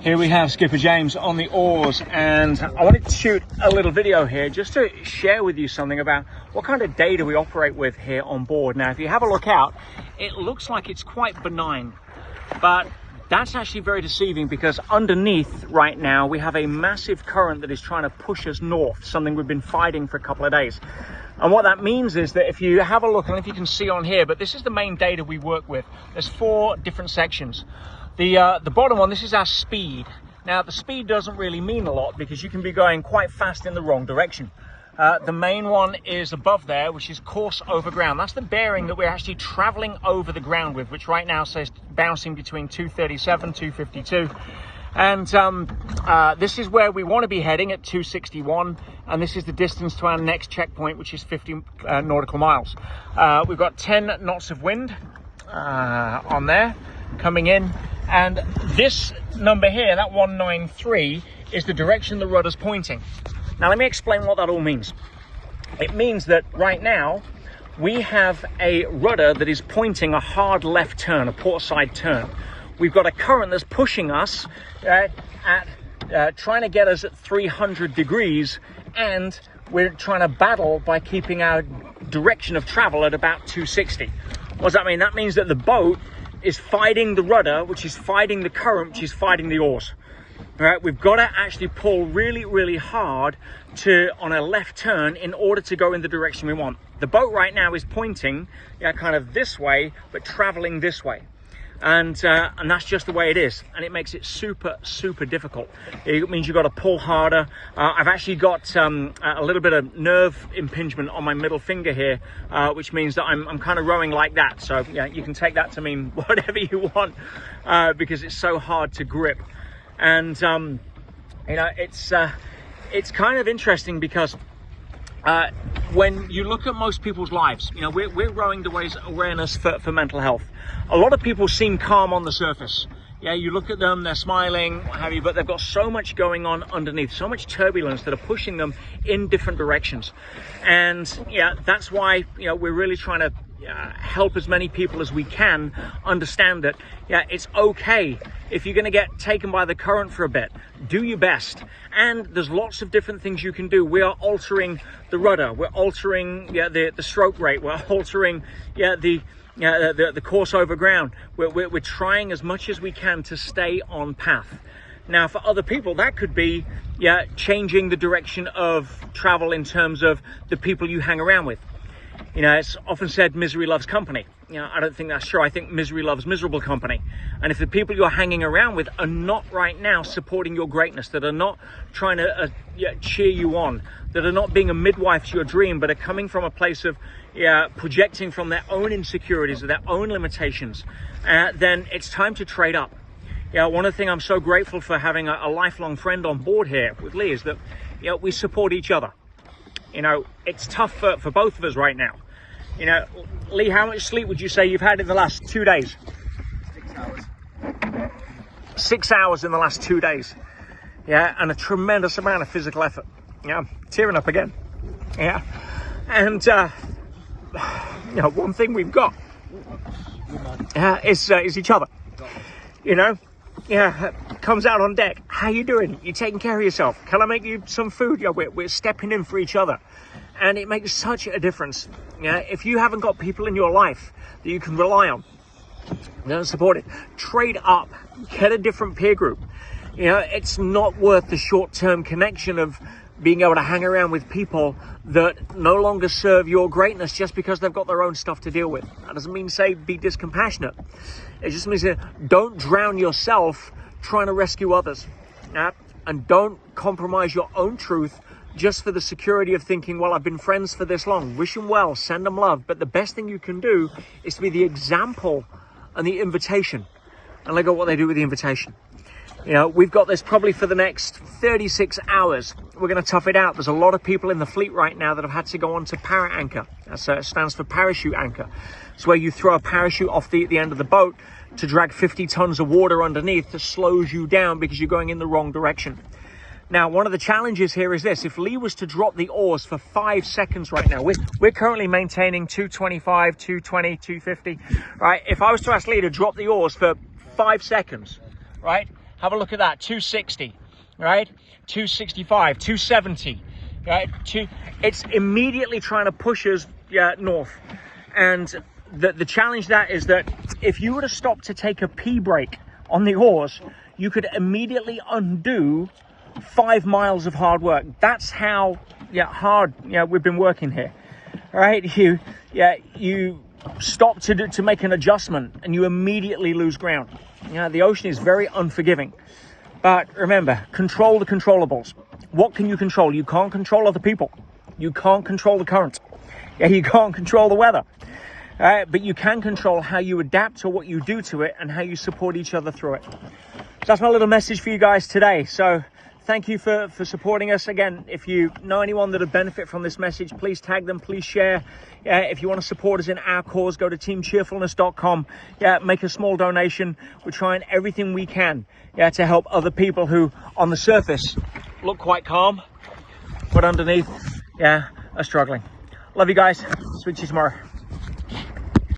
Here we have Skipper James on the oars, and I wanted to shoot a little video here just to share with you something about what kind of data we operate with here on board. Now, if you have a look out, it looks like it's quite benign, but that's actually very deceiving, because underneath right now we have a massive current that is trying to push us north, something we've been fighting for a couple of days. And what that means is that if you have a look, I don't know if you can see on here, but this is the main data we work with. There's 4 different sections. The bottom one, this is our speed. Now, the speed doesn't really mean a lot because you can be going quite fast in the wrong direction. The main one is above there, which is course over ground. That's the bearing that we're actually traveling over the ground with, which right now says bouncing between 237, 252. And this is where we want to be heading at 261. And this is the distance to our next checkpoint, which is 50 nautical miles. We've got 10 knots of wind on there coming in. And this number here, that 193, is the direction the rudder's pointing. Now, let me explain what that all means. It means that right now we have a rudder that is pointing a hard left turn, a port side turn. We've got a current that's pushing us trying to get us at 300 degrees, and we're trying to battle by keeping our direction of travel at about 260. What does that mean? That means that the boat is fighting the rudder, which is fighting the current, which is fighting the oars. All right, we've got to actually pull really, really hard on a left turn in order to go in the direction we want. The boat right now is pointing kind of this way, but traveling this way. And that's just the way it is, and it makes it super, super difficult. It means you've got to pull harder. I've actually got a little bit of nerve impingement on my middle finger here, which means that I'm kind of rowing like that. So yeah, you can take that to mean whatever you want, because it's so hard to grip. And it's kind of interesting because when you look at most people's lives, we're rowing to raise awareness for mental health. A lot of people seem calm on the surface. Yeah, you look at them, they're smiling, what have you, but they've got so much going on underneath, so much turbulence that are pushing them in different directions. And yeah, that's why we're really trying to help as many people as we can understand that it's okay if you're going to get taken by the current for a bit. Do your best, and there's lots of different things you can do. We are altering the rudder, we're altering the stroke rate, we're altering the course over ground. We're trying as much as we can to stay on path. Now, for other people, that could be changing the direction of travel in terms of the people you hang around with. It's often said misery loves company. I don't think that's true. I think misery loves miserable company. And if the people you're hanging around with are not right now supporting your greatness, that are not trying to cheer you on, that are not being a midwife to your dream, but are coming from a place of projecting from their own insecurities or their own limitations, then it's time to trade up. One of the things I'm so grateful for having a lifelong friend on board here with Lee is that we support each other. It's tough for both of us right now. Lee, how much sleep would you say you've had in the last 2 days? 6 hours. 6 hours in the last 2 days. And a tremendous amount of physical effort. Tearing up again. And one thing we've got is each other. Comes out on deck. How you doing? You taking care of yourself? Can I make you some food? We're stepping in for each other, and it makes such a difference. If you haven't got people in your life that you can rely on, support it. Trade up. Get a different peer group. It's not worth the short-term connection of being able to hang around with people that no longer serve your greatness just because they've got their own stuff to deal with. That doesn't mean say be discompassionate. It just means don't drown yourself trying to rescue others. And don't compromise your own truth just for the security of thinking, well, I've been friends for this long. Wish them well, send them love. But the best thing you can do is to be the example and the invitation. And look at what they do with the invitation. We've got this probably for the next 36 hours. We're going to tough it out. There's a lot of people in the fleet right now that have had to go on to para anchor. That stands for parachute anchor. It's where you throw a parachute off the end of the boat to drag 50 tons of water underneath that slows you down because you're going in the wrong direction. Now, one of the challenges here is this. If Lee was to drop the oars for 5 seconds right now, we're currently maintaining 225, 220, 250, right? If I was to ask Lee to drop the oars for 5 seconds, right? Have a look at that, 260, right? 265, 270, right? It's immediately trying to push us north. And the challenge that is that if you were to stop to take a pee break on the oars, you could immediately undo 5 miles of hard work. That's how hard we've been working here. All right, you stop to make an adjustment and you immediately lose ground. The ocean is very unforgiving. But remember, control the controllables. What can you control? You can't control other people. You can't control the current. You can't control the weather. But you can control how you adapt to what you do to it and how you support each other through it. So that's my little message for you guys today. So thank you for supporting us. Again, if you know anyone that would benefit from this message, please tag them, please share. If you want to support us in our cause, go to teamcheerfulness.com. Make a small donation. We're trying everything we can to help other people who on the surface look quite calm, but underneath are struggling. Love you guys. Speak to you tomorrow.